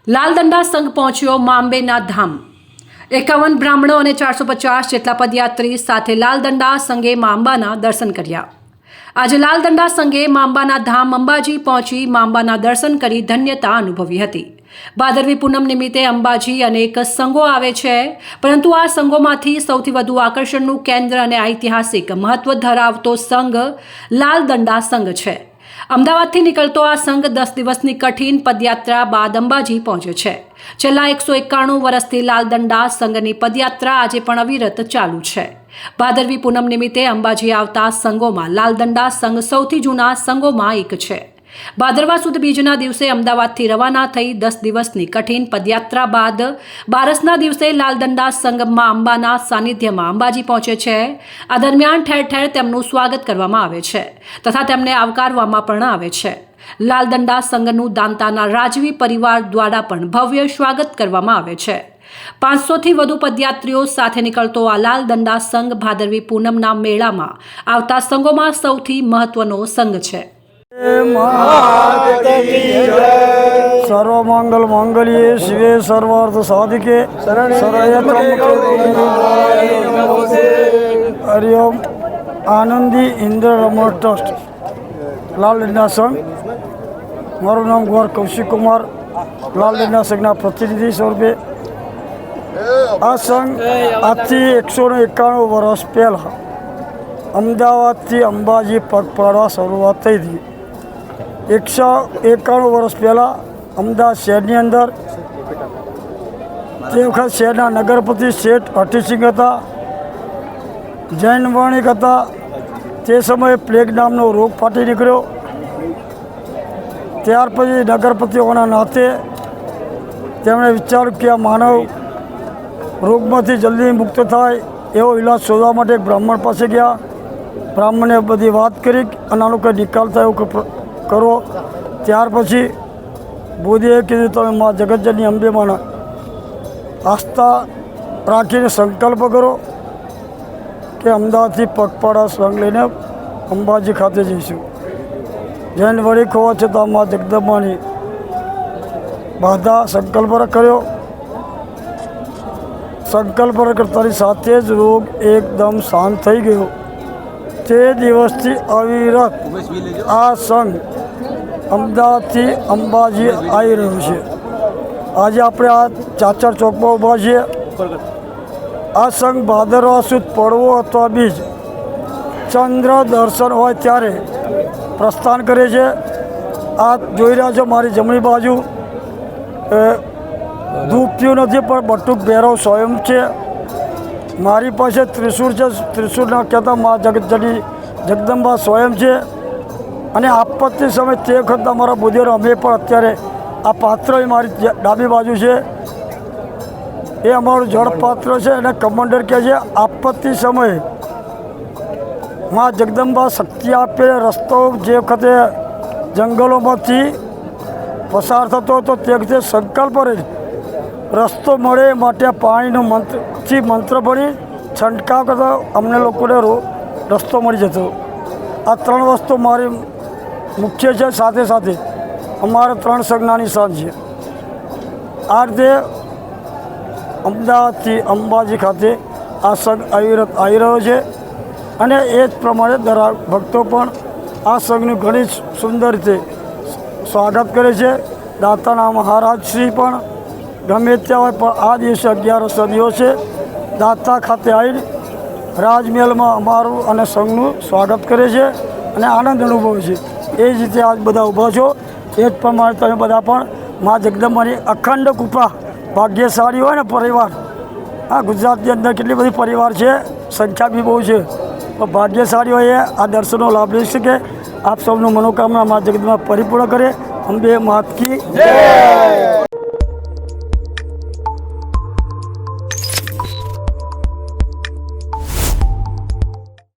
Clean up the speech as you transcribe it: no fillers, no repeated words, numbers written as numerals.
લાલદંડા સંઘ પહોંચ્યો માંબેના ધામ। 51 બ્રાહ્મણો અને 450 જેટલા પદયાત્રી સાથે લાલદંડા સંઘે માંબાના દર્શન કર્યા। આજે લાલદંડા સંઘે માંબાના ધામ અંબાજી પહોંચી માંબાના દર્શન કરી ધન્યતા અનુભવી હતી। ભાદરવી પૂનમ નિમિત્તે અંબાજી અનેક સંઘો આવે છે, પરંતુ આ સંઘોમાંથી સૌથી વધુ આકર્ષણનું કેન્દ્ર અને ઐતિહાસિક મહત્વ ધરાવતો સંઘ લાલદંડા સંઘ છે। અમદાવાદથી નીકળતો આ સંઘ 10 દિવસની કઠિન પદયાત્રા બાદ અંબાજી પહોંચ્યો છે। છેલ્લા 191 વર્ષથી લાલદંડા સંઘની પદયાત્રા આજે પણ અવિરત ચાલુ છે। ભાદરવી પૂનમ નિમિત્તે અંબાજી આવતા સંઘોમાં લાલદંડા સંઘ સૌથી જૂના સંઘોમાં એક છે। ભાદરવા સુદ બીજના દિવસે અમદાવાદથી રવાના થઈ 10 દિવસની કઠિન પદયાત્રા બાદ બારસના દિવસે લાલદંડા સંઘ મા અંબાના સાનિધ્યમાં અંબાજી પહોંચે છે। આ દરમિયાન ઠેર ઠેર તેમનું સ્વાગત કરવામાં આવે છે તથા તેમને આવકારવામાં પણ આવે છે। લાલદંડા સંઘનું દાંતાના રાજવી પરિવાર દ્વારા પણ ભવ્ય સ્વાગત કરવામાં આવે છે। 500થી વધુ પદયાત્રીઓ સાથે નીકળતો આ લાલદંડા સંઘ ભાદરવી પૂનમના મેળામાં આવતા સંઘોમાં સૌથી મહત્વનો સંઘ છે। सर्वमंगल मांगल्ये शिवे सर्वार्थ साधिके हरिओम आनंदी इंद्र रमण ट्रस्ट लालदंडा संघ। मारू नाम कुमार कौशिक कुमार लालदंडा संघना प्रतिनिधि स्वरूपे आ संघ आज थी 191 वर्ष पहला अमदावादथी अंबाजी पगपाड़वा शुरुआत थई थी। 191 વર્ષ પહેલાં અમદાવાદ શહેરની અંદર તે વખત શહેરના નગરપતિ શેઠ હઠીસિંહ હતા, જૈન વણિક હતા। તે સમયે પ્લેગ નામનો રોગ ફાટી નીકળ્યો। ત્યાર પછી નગરપતિ હોવાના નાતે તેમણે વિચાર્યું કે આ માનવ રોગમાંથી જલ્દી મુક્ત થાય એવો ઇલાજ શોધવા માટે એક બ્રાહ્મણ પાસે ગયા। બ્રાહ્મણે બધી વાત કરી અને આનો કંઈ નિકાલ થાય એવું કરો। ત્યાર પછી બોધીએ કીધું તમે મા જગતજનની અંબેમાના આસ્થા રાખીને સંકલ્પ કરો કે અમદાવાદથી પગપાળા સંઘ લઈને અંબાજી ખાતે જઈશું। જૈન વળી હોવા છતાં મા જગદંબાની બાધા સંકલ્પ કર્યો। સંકલ્પ કરતાની સાથે જ રોગ એકદમ શાંત થઈ ગયો। તે દિવસથી અવિરત આ સંઘ અમદાવાદથી અંબાજી આવી રહ્યું છે। આજે આપણે આ ચાચર ચોકમાં ઊભા છીએ। આ સંઘ ભાદરવા સુદ પડવો અથવા બીજ ચંદ્ર દર્શન હોય ત્યારે પ્રસ્થાન કરે છે। આ જોઈ રહ્યા છો મારી જમણી બાજુ ધૂપ પીવું નથી પણ બટુક ભૈરવ સ્વયં છે। મારી પાસે ત્રિશૂળ છે, ત્રિશૂળના કહેતા મા જગતજની જગદંબા સ્વયં છે। અને આપત્તિ સમય તે વખત અમારા બુદ્ધિઓ અમે પણ અત્યારે આ પાત્ર એ મારી ડાબી બાજુ છે એ અમારું જળ પાત્ર છે અને કમાન્ડર કહે છે આપત્તિ સમયે મા જગદંબા શક્તિ આપે। રસ્તો જે વખતે જંગલોમાંથી પસાર થતો હતો તે વખતે સંકલ્પ રહે રસ્તો મળે માટે પાણીનો મંત્ર ભણી છંટકાવ કરતો અમને લોકોને રસ્તો મળી જતો। આ 3 વસ્તુ મારી મુખ્ય છે। સાથે સાથે અમારા 3 સંઘના નિશાન છે। આ રીતે અમદાવાદથી અંબાજી ખાતે આ સંઘ અવિરત આવી રહ્યો છે અને એ જ પ્રમાણે દરેક ભક્તો પણ આ સંઘનું ઘણી સુંદર રીતે સ્વાગત કરે છે। દાતાના મહારાજ શ્રી પણ ગમે ત્યાં હોય પણ આ દિવસે 11 દિવસ છે દાતા ખાતે આવીને રાજમહેલમાં અમારું અને સંઘનું સ્વાગત કરે છે અને આનંદ અનુભવે છે। એ જ રીતે આજ બધા ઊભા છો એ જ પ્રમાણે તમે બધા પણ મા જગદંબાની અખંડ કૃપા ભાગ્યશાળી હોય ને પરિવાર। આ ગુજરાતની અંદર કેટલી બધી પરિવાર છે, સંખ્યા બી બહુ છે, પણ ભાગ્યશાળી હોય એ આ દર્શનનો લાભ લઈ શકે। આપ સૌનું મનોકામના મા જગદંબા પરિપૂર્ણ કરે। અંબે માત કી જય।